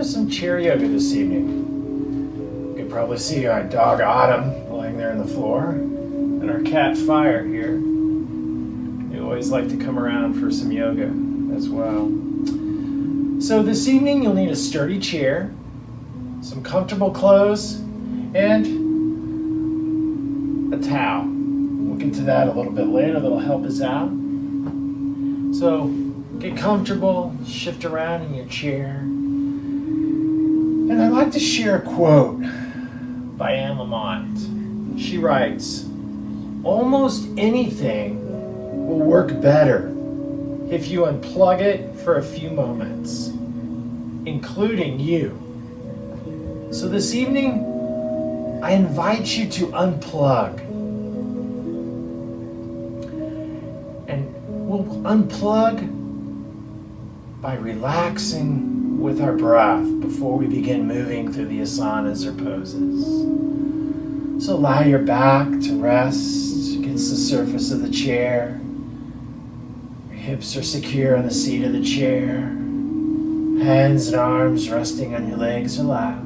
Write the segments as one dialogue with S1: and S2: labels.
S1: some chair yoga this evening. You can probably see our dog Autumn lying there on the floor, and our cat Fire here. They always like to come around for some yoga as well. So this evening you'll need a sturdy chair, some comfortable clothes, and a towel. We'll get to that a little bit later. That'll help us out. So get comfortable, shift around in your chair. And I'd like to share a quote by Anne Lamott. She writes, "Almost anything will work better if you unplug it for a few moments, including you." So this evening, I invite you to unplug. And we'll unplug by relaxing with our breath before we begin moving through the asanas or poses. So allow your back to rest against the surface of the chair. Your hips are secure on the seat of the chair. Hands and arms resting on your legs or lap.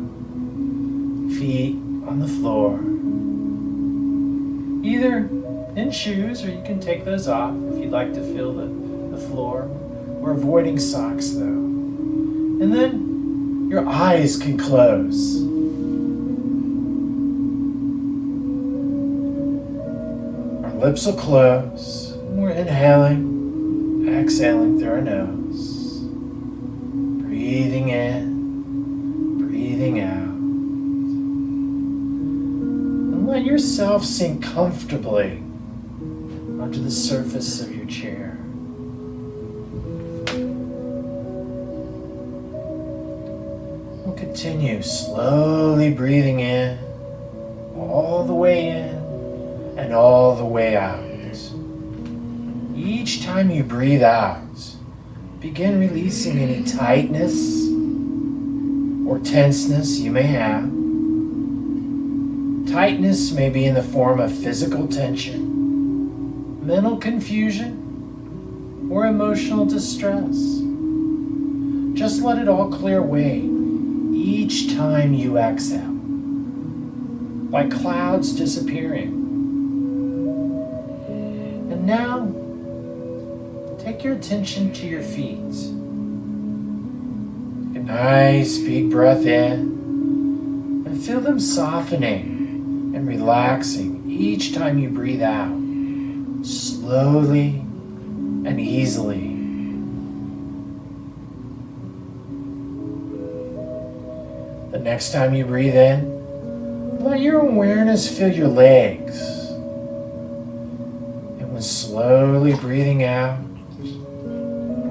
S1: Feet on the floor. Either in shoes, or you can take those off if you'd like to feel the floor. We're avoiding socks though. And then your eyes can close. Our lips will close. We're inhaling, exhaling through our nose. Breathing in, breathing out. And let yourself sink comfortably onto the surface of your chair. We'll continue slowly breathing in, all the way in and all the way out. Each time you breathe out, begin releasing any tightness or tenseness you may have. Tightness may be in the form of physical tension, mental confusion, or emotional distress. Just let it all clear away each time you exhale, like clouds disappearing. And now, take your attention to your feet. Take a nice big breath in and feel them softening and relaxing each time you breathe out, slowly and easily. The next time you breathe in, let your awareness fill your legs. And when slowly breathing out,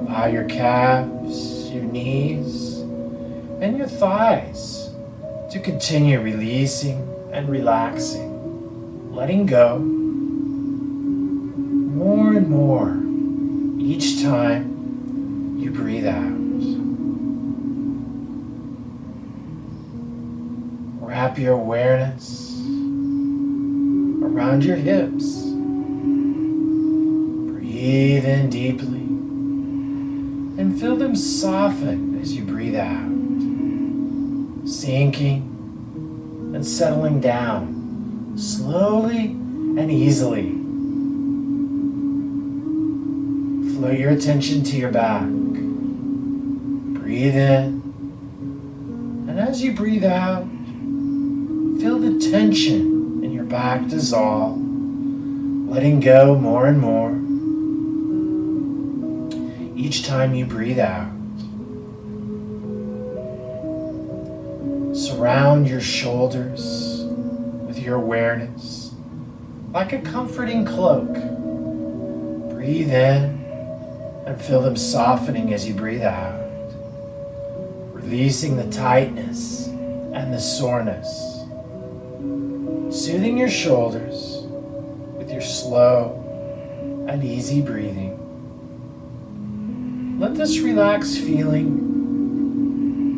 S1: allow your calves, your knees, and your thighs to continue releasing and relaxing, letting go more and more each time you breathe out. Wrap your awareness around your hips. Breathe in deeply and feel them soften as you breathe out, sinking and settling down slowly and easily. Flow your attention to your back. Breathe in, and as you breathe out, feel the tension in your back dissolve, letting go more and more each time you breathe out. Surround your shoulders with your awareness like a comforting cloak. Breathe in and feel them softening as you breathe out, releasing the tightness and the soreness. Soothing your shoulders with your slow and easy breathing. Let this relaxed feeling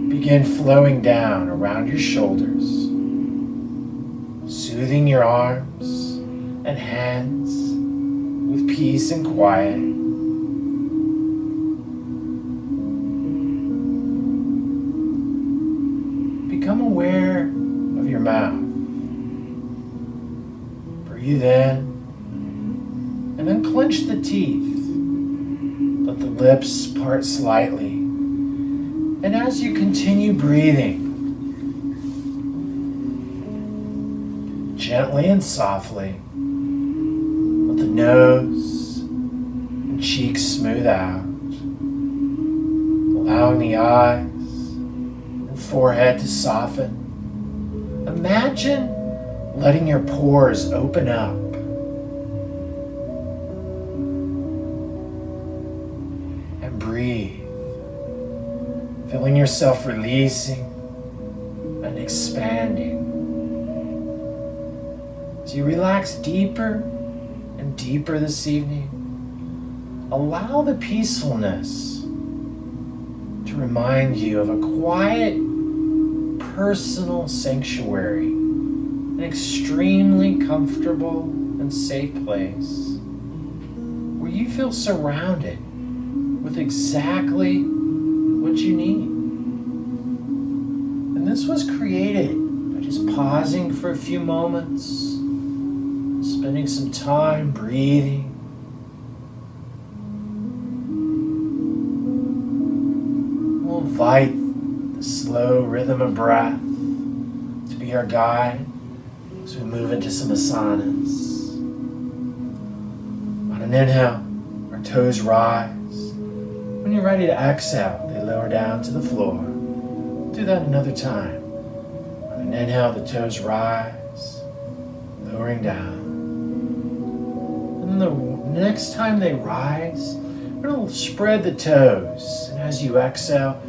S1: begin flowing down around your shoulders, soothing your arms and hands with peace and quiet. your mouth. Breathe in and then clench the teeth. Let the lips part slightly. And as you continue breathing, gently and softly, let the nose and cheeks smooth out, allowing the eyes and forehead to soften. Imagine letting your pores open up. And breathe, feeling yourself releasing and expanding. As you relax deeper and deeper this evening, allow the peacefulness to remind you of a quiet, personal sanctuary, an extremely comfortable and safe place where you feel surrounded with exactly what you need. And this was created by just pausing for a few moments, spending some time breathing. We'll invite the slow rhythm of breath to be our guide as we move into some asanas. On an inhale, our toes rise. When you're ready to exhale, they lower down to the floor. Do that another time. On an inhale, the toes rise, lowering down. And the next time they rise, we're going to spread the toes. And as you exhale,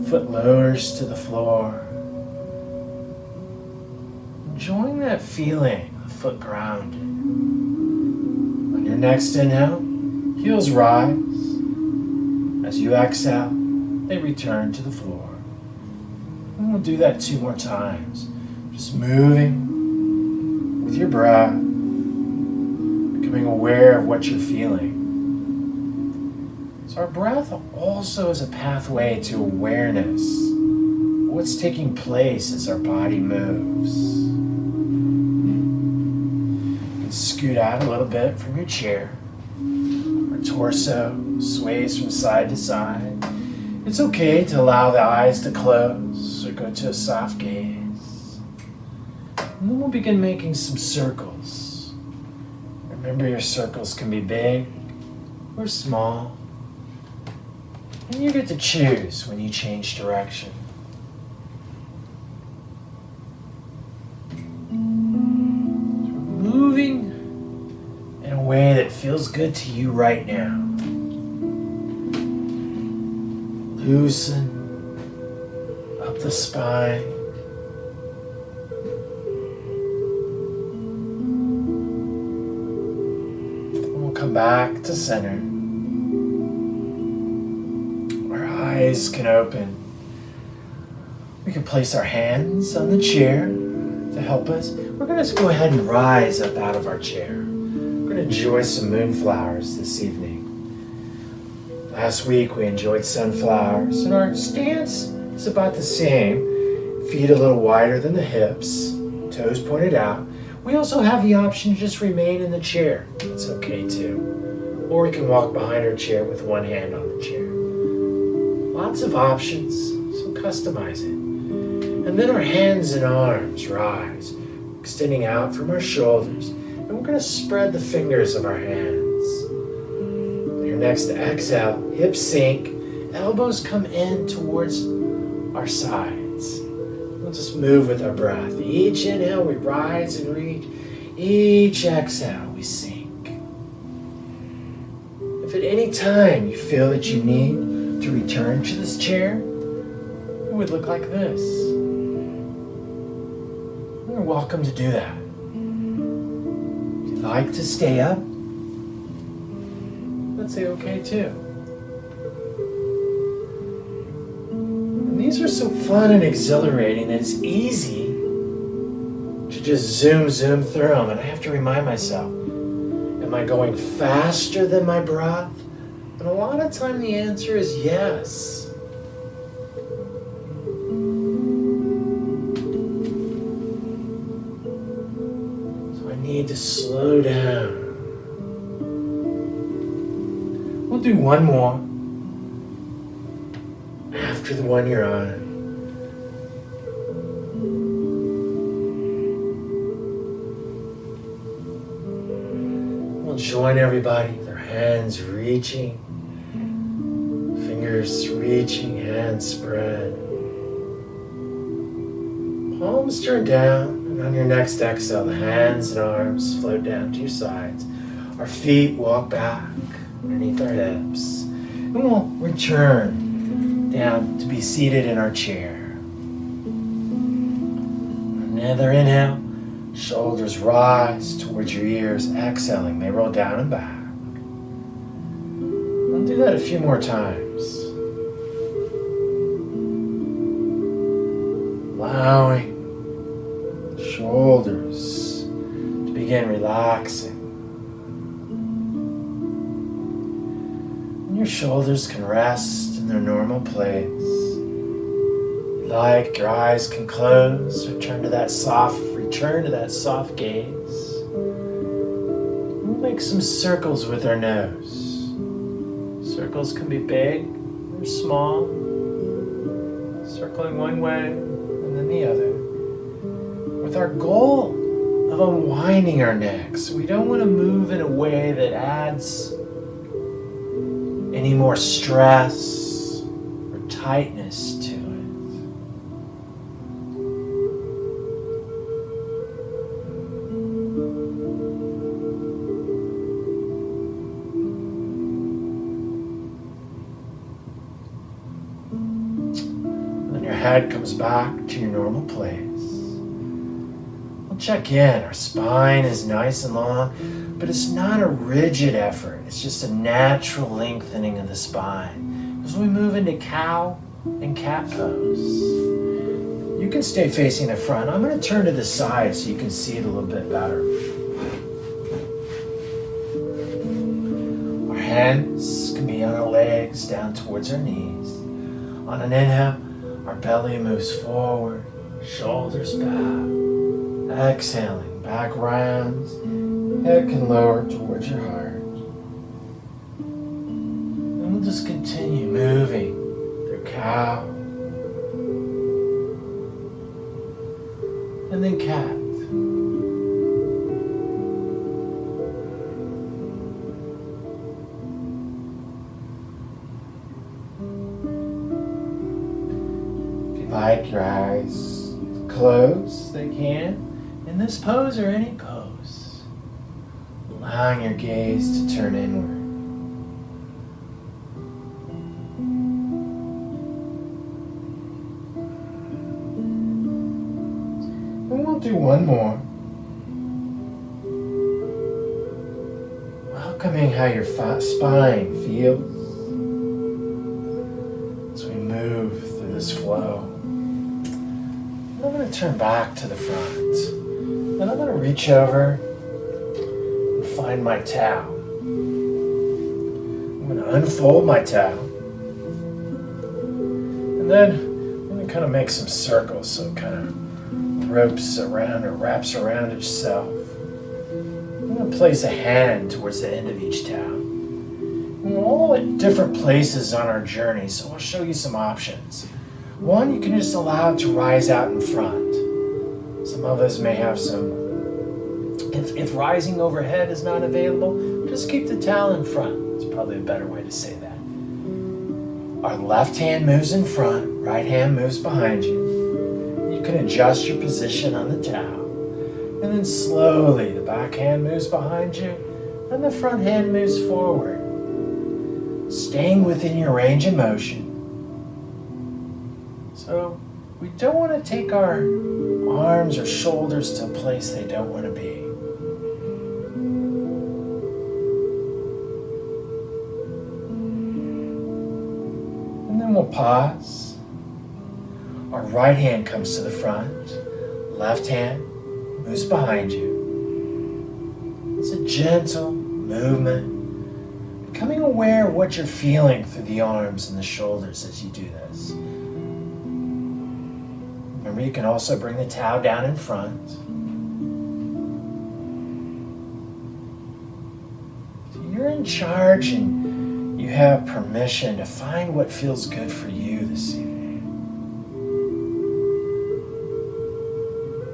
S1: foot lowers to the floor. Enjoying that feeling of foot grounded. On your next inhale, heels rise. As you exhale, they return to the floor. And we'll do that 2 more times. Just moving with your breath, becoming aware of what you're feeling. So our breath also is a pathway to awareness of what's taking place as our body moves. You can scoot out a little bit from your chair. Our torso sways from side to side. It's okay to allow the eyes to close or go to a soft gaze. And then we'll begin making some circles. Remember, your circles can be big or small. And you get to choose when you change direction. Moving in a way that feels good to you right now. Loosen up the spine. And we'll come back to center. Our eyes can open. We can place our hands on the chair to help us. We're going to go ahead and rise up out of our chair. We're going to enjoy some moonflowers this evening. Last week we enjoyed sunflowers, and our stance is about the same. Feet a little wider than the hips, toes pointed out. We also have the option to just remain in the chair. It's okay too. Or we can walk behind our chair with one hand on the chair. Lots of options, so customize it. And then our hands and arms rise, extending out from our shoulders, and we're going to spread the fingers of our hands. Next exhale, hips sink, elbows come in towards our sides. We'll just move with our breath. Each inhale, we rise and reach. Each exhale, we sink. If at any time you feel that you need to return to this chair, it would look like this. You're welcome to do that. If you'd like to stay up, say okay too. And these are so fun and exhilarating that it's easy to just zoom through them. And I have to remind myself, am I going faster than my breath? And a lot of time the answer is yes. need to slow down. We'll do one more after the one you're on. We'll join everybody, their hands reaching, fingers reaching, hands spread. Palms turn down, and on your next exhale, the hands and arms float down to your sides. Our feet walk back underneath our hips, and we'll return down to be seated in our chair. Another inhale, shoulders rise towards your ears. Exhaling, they roll down and back. We'll do that a few more times. Allowing shoulders to begin relaxing. And your shoulders can rest in their normal place. Like your eyes can close or return to that soft gaze. We'll make some circles with our nose. Circles can be big or small, circling one way and then the other, with our goal of unwinding our neck. So we don't want to move in a way that adds any more stress or tightness to it. Head comes back to your normal place. We'll check in. Our spine is nice and long, but it's not a rigid effort. It's just a natural lengthening of the spine. As we move into cow and cat pose, you can stay facing the front. I'm going to turn to the side so you can see it a little bit better. Our hands can be on our legs down towards our knees. On an inhale, our belly moves forward, shoulders back. Exhaling, back rounds, head can lower towards your heart. And we'll just continue moving through cow, and then cat. Like your eyes closed, they can, in this pose or any pose, allowing your gaze to turn inward. And we'll do one more. Welcoming how your spine feels as we move through this flow. I'm going to turn back to the front, and I'm going to reach over and find my towel. I'm going to unfold my towel, and then I'm going to kind of make some circles so it kind of ropes around or wraps around itself. I'm going to place a hand towards the end of each towel. And we're all at different places on our journey, so I'll show you some options. One, you can just allow it to rise out in front. Some of us may have some, if rising overhead is not available, just keep the towel in front. It's probably a better way to say that. Our left hand moves in front, right hand moves behind you. You can adjust your position on the towel. And then slowly the back hand moves behind you, and the front hand moves forward. Staying within your range of motion. So we don't want to take our arms or shoulders to a place they don't want to be. And then we'll pause. Our right hand comes to the front. Left hand moves behind you. It's a gentle movement. Becoming aware of what you're feeling through the arms and the shoulders as you do this. Remember, you can also bring the towel down in front. in charge and you have permission to find what feels good for you this evening.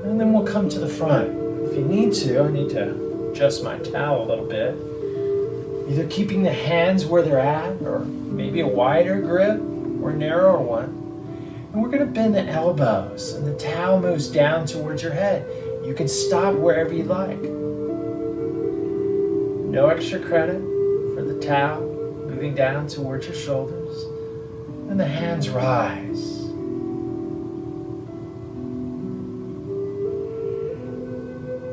S1: And then we'll come to the front. If you need to, I need to adjust my towel a little bit. Either keeping the hands where they're at, or maybe a wider grip or a narrower one. And we're going to bend the elbows, and the towel moves down towards your head. You can stop wherever you like. No extra credit for the towel moving down towards your shoulders. And the hands rise.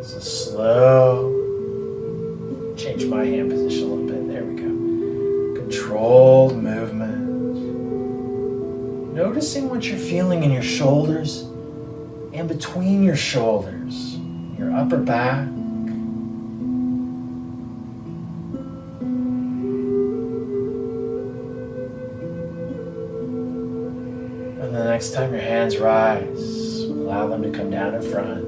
S1: So slow. Change my hand position a little bit. There we go. Controlled movement. Noticing what you're feeling in your shoulders and between your shoulders, your upper back. And the next time your hands rise, allow them to come down in front.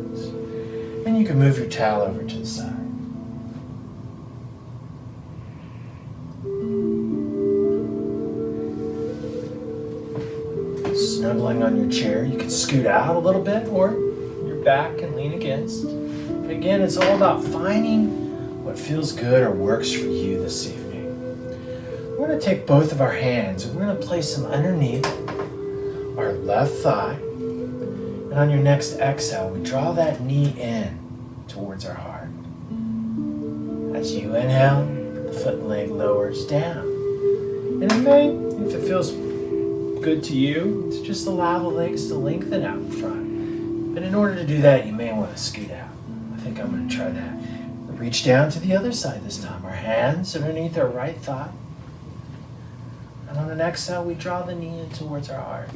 S1: And you can move your towel over to the side. Snuggling on your chair, you can scoot out a little bit or your back can lean against. But again, it's all about finding what feels good or works for you this evening. We're going to take both of our hands and we're going to place them underneath our left thigh. And on your next exhale, we draw that knee in towards our heart. As you inhale, the foot and leg lowers down. And it may, if it feels good to you, to just allow the legs to lengthen out in front. But in order to do that, you may want to scoot out. I think I'm going to try that. Reach down to the other side this time. Our hands underneath our right thigh. And on the next exhale, we draw the knee in towards our heart.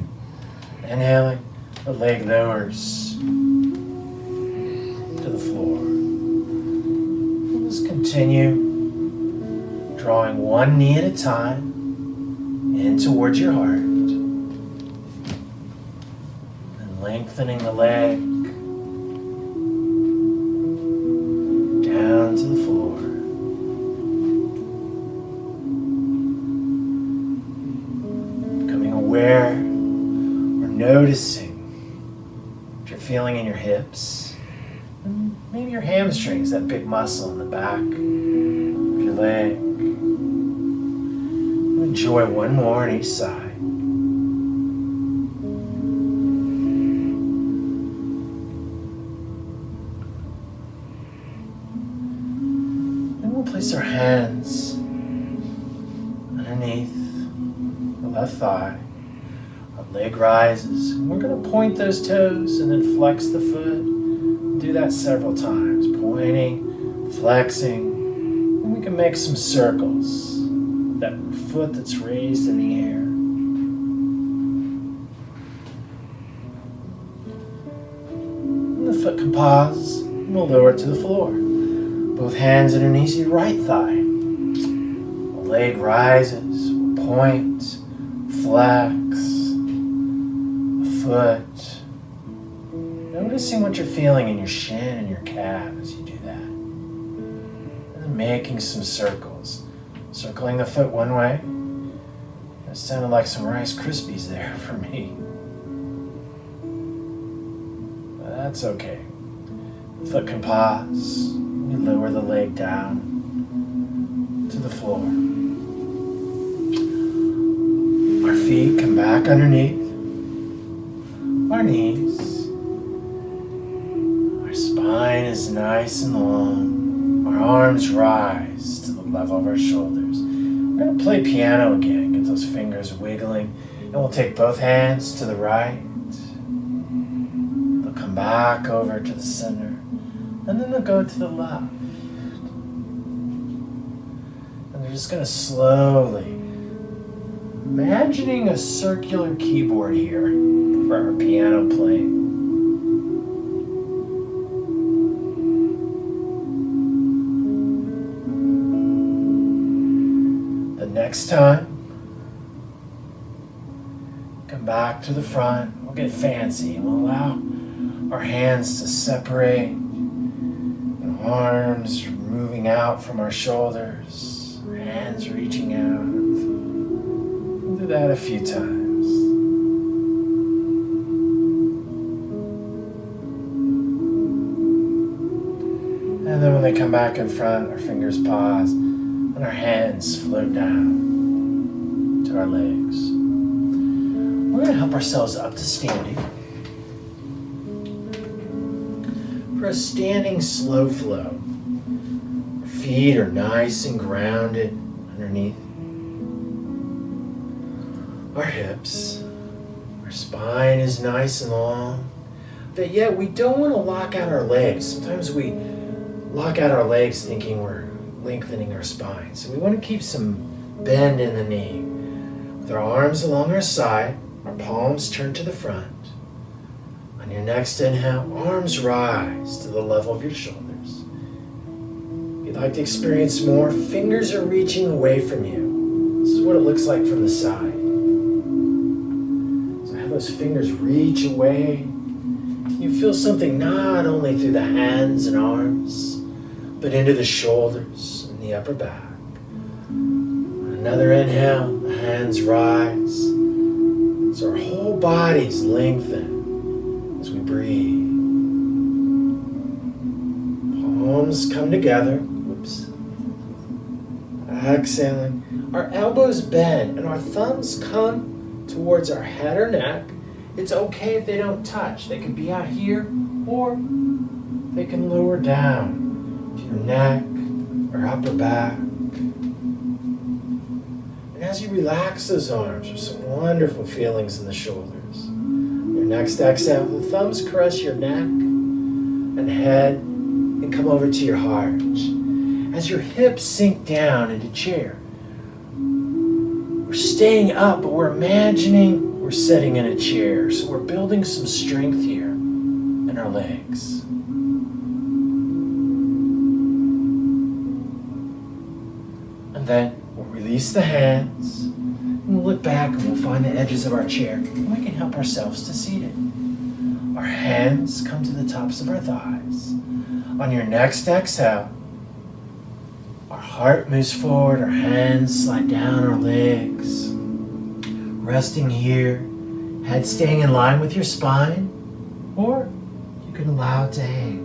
S1: Inhaling, the leg lowers to the floor. We'll just continue drawing one knee at a time in towards your heart. Lengthening the leg down to the floor. Becoming aware or noticing what you're feeling in your hips. And maybe your hamstrings, that big muscle in the back of your leg. Enjoy one more on each side. Place our hands underneath the left thigh. Our leg rises. And we're going to point those toes and then flex the foot. Do that several times. Pointing, flexing. And we can make some circles. That foot that's raised in the air. And the foot can pause. And we'll lower it to the floor. Both hands underneath your right thigh. The leg rises, point, flex, the foot. Noticing what you're feeling in your shin and your calf as you do that. And then making some circles. Circling the foot one way. That sounded like some Rice Krispies there for me. But that's okay. The foot can pause. We lower the leg down to the floor. Our feet come back underneath our knees. Our spine is nice and long. Our arms rise to the level of our shoulders. We're going to play piano again. Get those fingers wiggling. And we'll take both hands to the right. They'll come back over to the center. And then they'll go to the left. And they're just going to slowly, imagining a circular keyboard here for our piano playing. The next time, come back to the front. We'll get fancy and we'll allow our hands to separate. Arms moving out from our shoulders, our hands reaching out. We'll do that a few times. And then when they come back in front, our fingers pause and our hands float down to our legs. We're going to help ourselves up to standing. For a standing slow flow, our feet are nice and grounded underneath our hips. Our spine is nice and long, but yet we don't want to lock out our legs. Sometimes we lock out our legs thinking we're lengthening our spine. So we want to keep some bend in the knee. With our arms along our side, our palms turned to the front. On your next inhale, arms rise to the level of your shoulders. If you'd like to experience more, fingers are reaching away from you. This is what it looks like from the side. So have those fingers reach away. You feel something not only through the hands and arms, but into the shoulders and the upper back. On another inhale, the hands rise. So our whole bodies lengthen as we breathe. Palms come together. Whoops. Exhaling. Our elbows bend and our thumbs come towards our head or neck. It's okay if they don't touch. They can be out here or they can lower down to your neck or upper back. And as you relax those arms, there's some wonderful feelings in the shoulders. Your next exhale, the thumbs caress your neck and head and come over to your heart. As your hips sink down into chair, we're staying up, but we're imagining we're sitting in a chair. So we're building some strength here in our legs. And then we'll release the hands, and we'll look back and we'll find the edges of our chair, and we can help ourselves to seated. Our hands come to the tops of our thighs. On your next exhale, our heart moves forward, our hands slide down our legs. Resting here, head staying in line with your spine, or you can allow it to hang.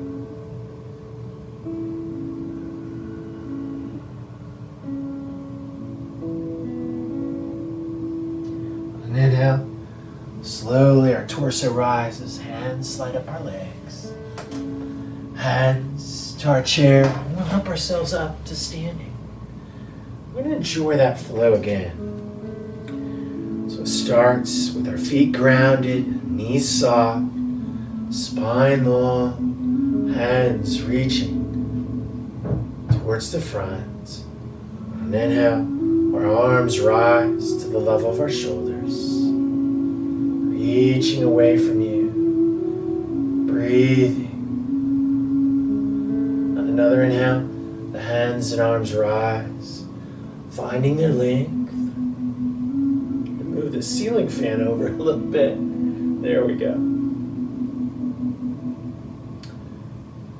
S1: On an inhale, slowly our torso rises, hands slide up our legs. Hands to our chair, and we'll help ourselves up to standing. We're going to enjoy that flow again. So it starts with our feet grounded, knees soft, spine long, hands reaching towards the front. And inhale, our arms rise to the level of our shoulders, reaching away from you, breathing. On another inhale, the hands and arms rise, finding their length. Move the ceiling fan over a little bit. There we go.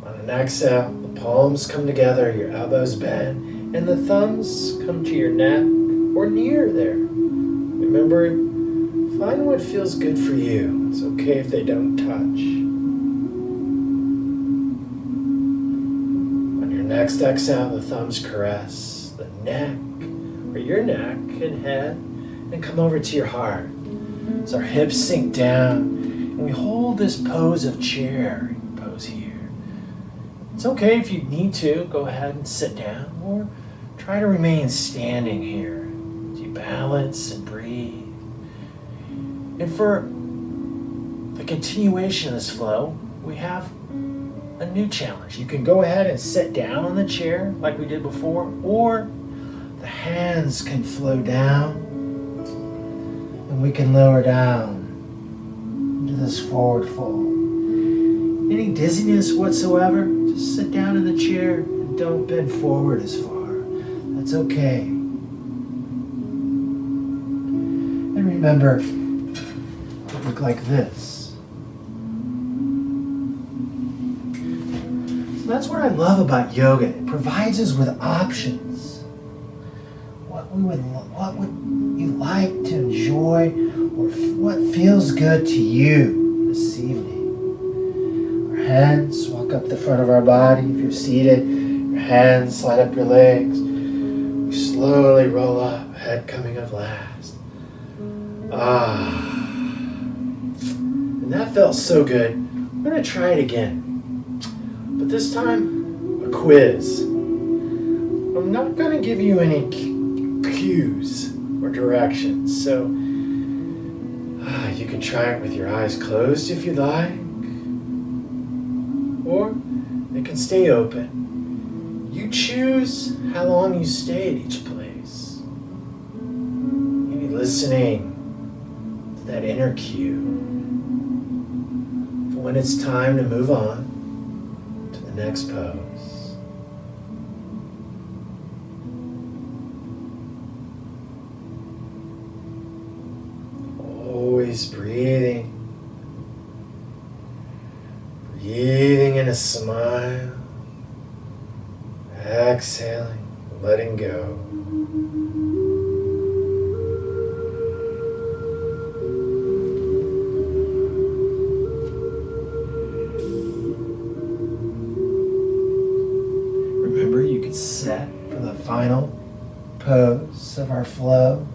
S1: On an exhale, the palms come together, your elbows bend, and the thumbs come to your neck or near there. Remember, find what feels good for you. It's okay if they don't touch. On your next exhale, the thumbs caress the neck or your neck and head and come over to your heart. So our hips sink down and we hold this pose of chair pose here. It's okay if you need to, go ahead and sit down or try to remain standing here as you balance and breathe. And for the continuation of this flow, we have a new challenge. You can go ahead and sit down on the chair like we did before, or the hands can flow down and we can lower down into this forward fold. Any dizziness whatsoever, just sit down in the chair and don't bend forward as far. That's okay. And remember, it look like this. So that's what I love about yoga. It provides us with options. what would you like to enjoy, or what feels good to you this evening? Our hands walk up the front of our body. If you're seated, your hands slide up your legs. We slowly roll up, head coming up last. And that felt so good. I'm going to try it again. But this time, a quiz. I'm not going to give you any cues or directions, so you can try it with your eyes closed if you like, or they can stay open. You choose how long you stay at each place. Maybe listening to that inner cue for when it's time to move on to the next pose. Always breathing in a smile, exhaling, letting go. Remember, you can set for the final pose of our flow,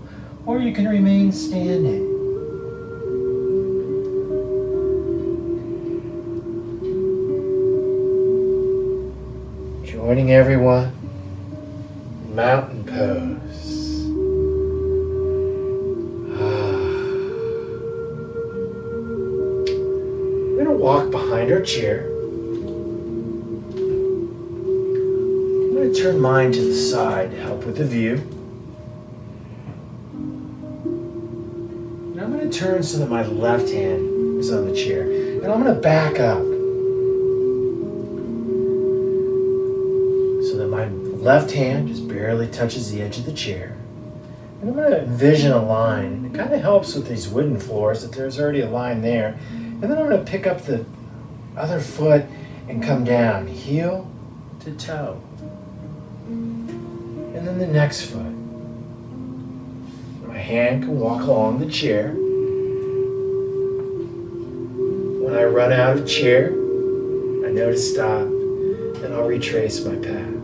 S1: or you can remain standing. Joining everyone in mountain pose. We're going to walk behind our chair. I'm going to turn mine to the side to help with the view. And I'm going to turn so that my left hand is on the chair. And I'm going to back up. My left hand just barely touches the edge of the chair. And I'm going to envision a line. And it kind of helps with these wooden floors that there's already a line there. And then I'm going to pick up the other foot and come down, heel to toe. And then the next foot. My hand can walk along the chair. When I run out of chair, I know to stop, and I'll retrace my path.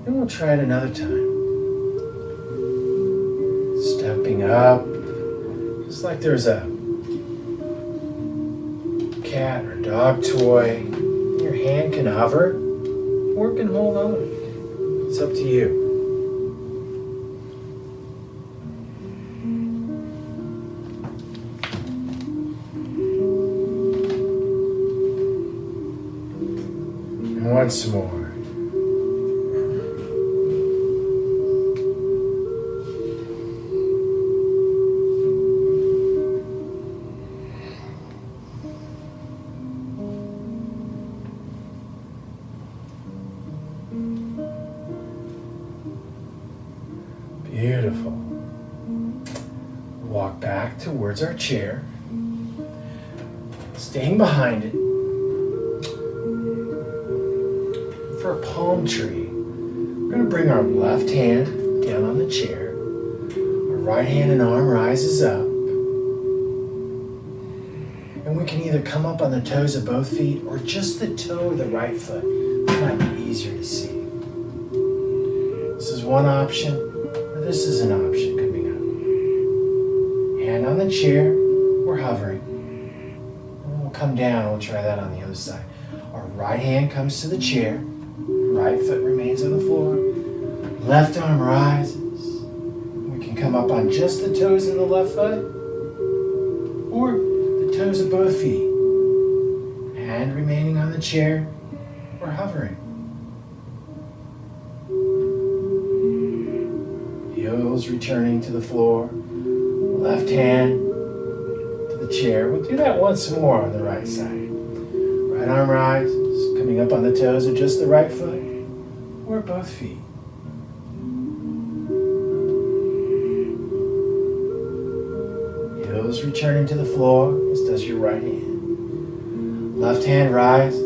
S1: And we'll try it another time. Stepping up, just like there's a cat or dog toy. Your hand can hover or it can hold on. It's up to you. And once more. Beautiful. Walk back towards our chair, staying behind it. For a palm tree, we're going to bring our left hand down on the chair. Our right hand and arm rises up. And we can either come up on the toes of both feet or just the toe of the right foot. That might be easier to see. This is one option. This is an option coming up. Hand on the chair, we're hovering. And we'll come down, we'll try that on the other side. Our right hand comes to the chair, right foot remains on the floor, left arm rises. We can come up on just the toes of the left foot, or the toes of both feet. Hand remaining on the chair, we're hovering. Heels returning to the floor, left hand to the chair. We'll do that once more on the right side. Right arm rises, coming up on the toes of just the right foot or both feet. Heels returning to the floor, as does your right hand. Left hand rises,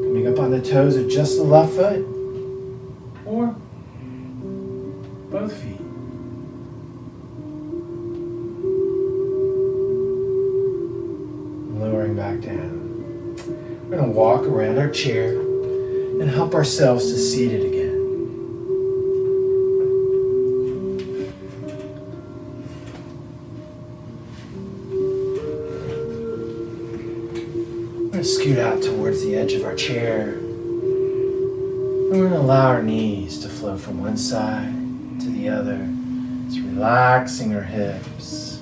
S1: coming up on the toes of just the left foot, or both feet. Lowering back down. We're going to walk around our chair and help ourselves to seated again. We're going to scoot out towards the edge of our chair. And we're going to allow our knees to flow from one side to the other. It's relaxing our hips.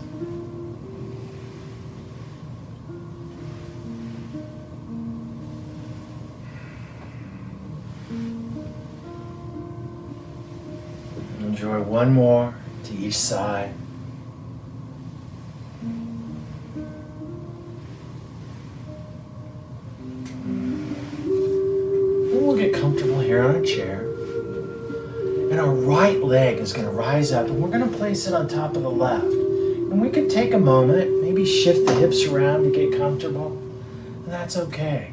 S1: Enjoy one more to each side. Then we'll get comfortable here on a chair. And our right leg is going to rise up and we're going to place it on top of the left. And we could take a moment, maybe shift the hips around to get comfortable. And that's okay.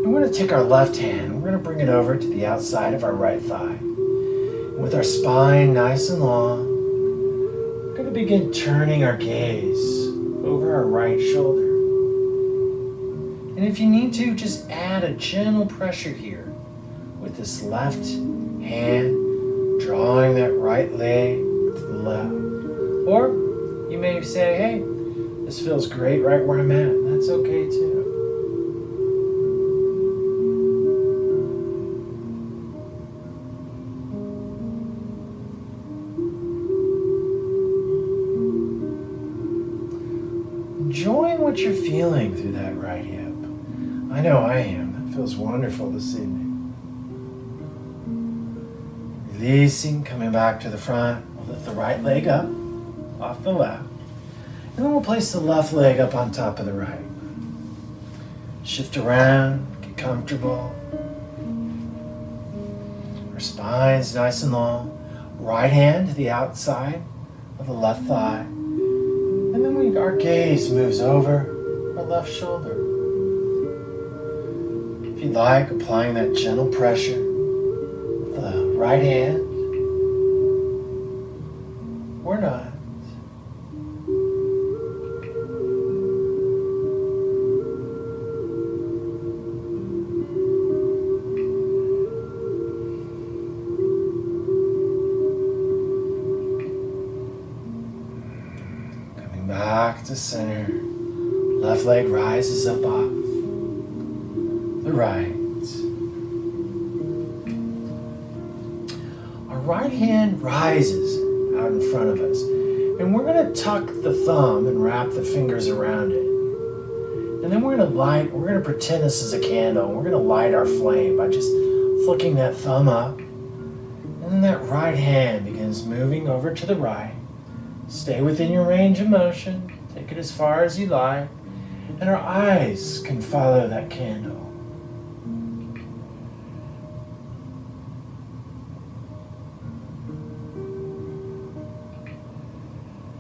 S1: And we're going to take our left hand, we're going to bring it over to the outside of our right thigh. And with our spine nice and long, we're going to begin turning our gaze over our right shoulder. And if you need to, just add a gentle pressure here with this left hand, drawing that right leg to the left. Or you may say, hey, this feels great right where I'm at. That's okay too. Enjoying what you're feeling through that right hip. I know I am. That feels wonderful this evening. Releasing, coming back to the front. We'll lift the right leg up off the left. And then we'll place the left leg up on top of the right. Shift around, get comfortable. Our spine's nice and long. Right hand to the outside of the left thigh. And then our gaze moves over our left shoulder. If you'd like, applying that gentle pressure with the right hand, or not. Back to center. Left leg rises up off the right. Our right hand rises out in front of us. And we're going to tuck the thumb and wrap the fingers around it. And then we're going to pretend this is a candle. We're going to light our flame by just flicking that thumb up. And then that right hand begins moving over to the right. Stay within your range of motion. Take it as far as you like. And our eyes can follow that candle.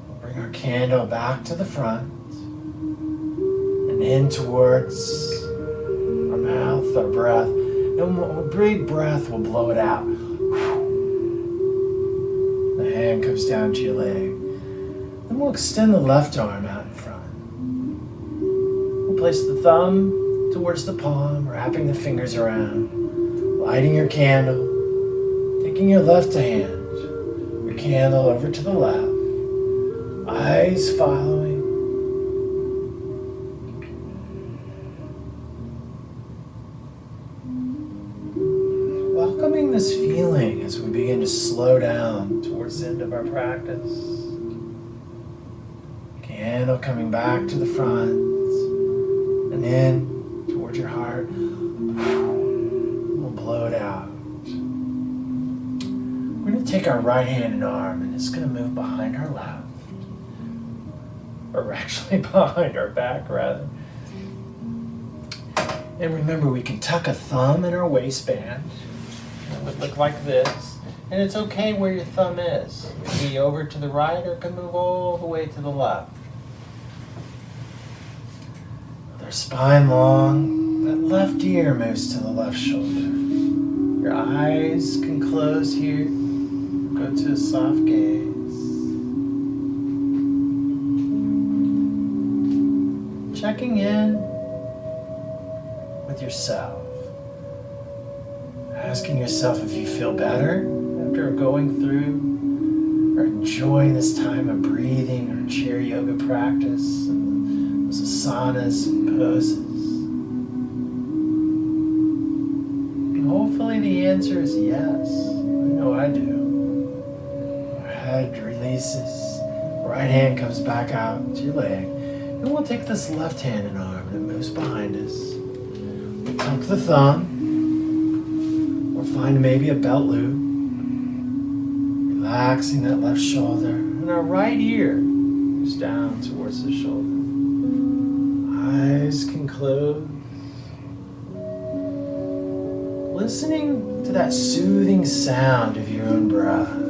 S1: We'll bring our candle back to the front and in towards our mouth, our breath. And a big breath will blow it out. The hand comes down to your leg. Then we'll extend the left arm out in front. We'll place the thumb towards the palm, wrapping the fingers around, lighting your candle, taking your left hand, your candle over to the left, eyes following. Welcoming this feeling as we begin to slow down towards the end of our practice. Candle coming back to the front and in towards your heart. We'll blow it out. We're going to take our right hand and arm and it's going to move behind our left. Or actually behind our back rather. And remember, we can tuck a thumb in our waistband. It would look like this. And it's okay where your thumb is. It can be over to the right or it can move all the way to the left. With our spine long, that left ear moves to the left shoulder. Your eyes can close here. Go to a soft gaze. Checking in with yourself. Asking yourself if you feel better after going through or enjoying this time of breathing or chair yoga practice and those asanas and poses. And hopefully the answer is yes. I know I do. Our head releases, right hand comes back out to your leg. And we'll take this left hand and arm that moves behind us. We'll tuck the thumb. Find maybe a belt loop, relaxing that left shoulder, and our right ear moves down towards the shoulder. Eyes can close. Listening to that soothing sound of your own breath.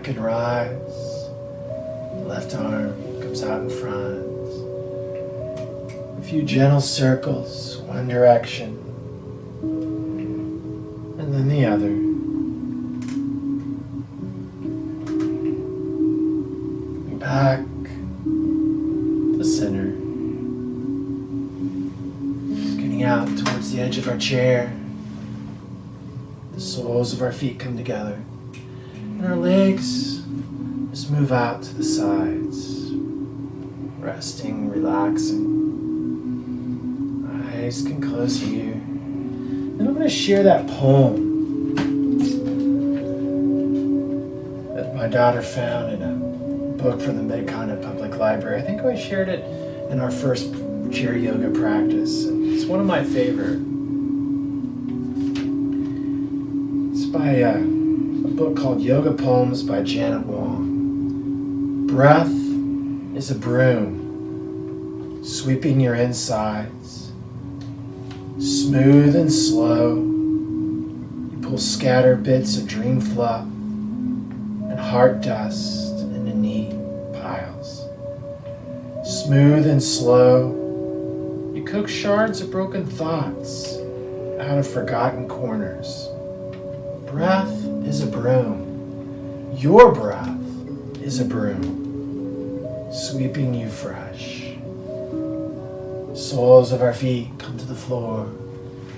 S1: Can rise. Left arm comes out in front. A few gentle circles, one direction, and then the other. Back to the center. Just getting out towards the edge of our chair. The soles of our feet come together. And our legs just move out to the sides, resting, relaxing. Eyes can close here. And I'm going to share that poem that my daughter found in a book from the Mid-Continent Public Library. I think I shared it in our first chair yoga practice. It's one of my favorite. It's by a book called Yoga Poems by Janet Wong. Breath is a broom, sweeping your insides. Smooth and slow, you pull scattered bits of dream fluff and heart dust into neat piles. Smooth and slow, you cook shards of broken thoughts out of forgotten corners. Breath is a broom. Your breath is a broom, sweeping you fresh. Soles of our feet come to the floor.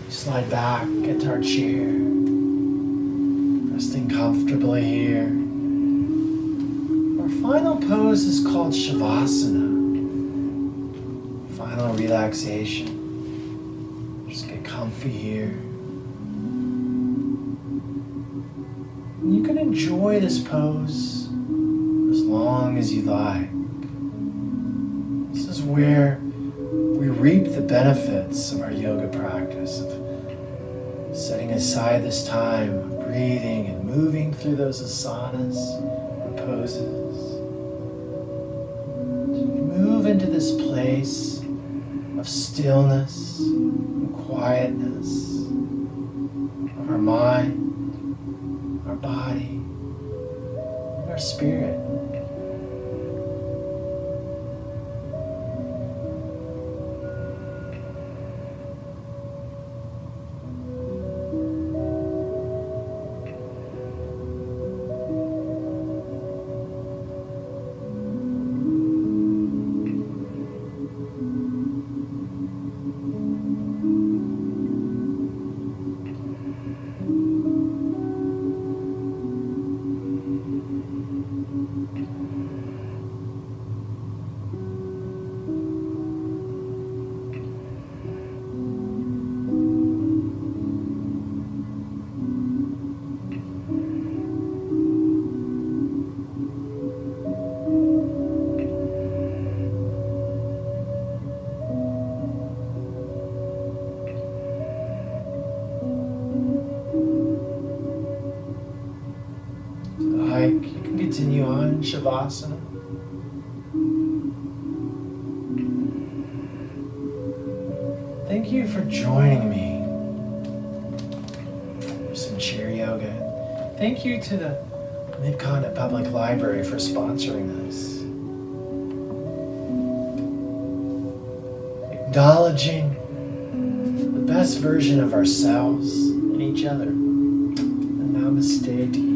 S1: Slide back into our chair, resting comfortably here. Our final pose is called Shavasana. Final relaxation. Just get comfy here. You can enjoy this pose as long as you like. This is where we reap the benefits of our yoga practice, of setting aside this time, of breathing and moving through those asanas and poses. You move into this place of stillness and quietness of our mind, our body, and our spirit. in Shavasana. Thank you for joining me for some chair yoga. Thank you to the Mid-Continent Public Library for sponsoring this. Acknowledging the best version of ourselves and each other. And namaste to you.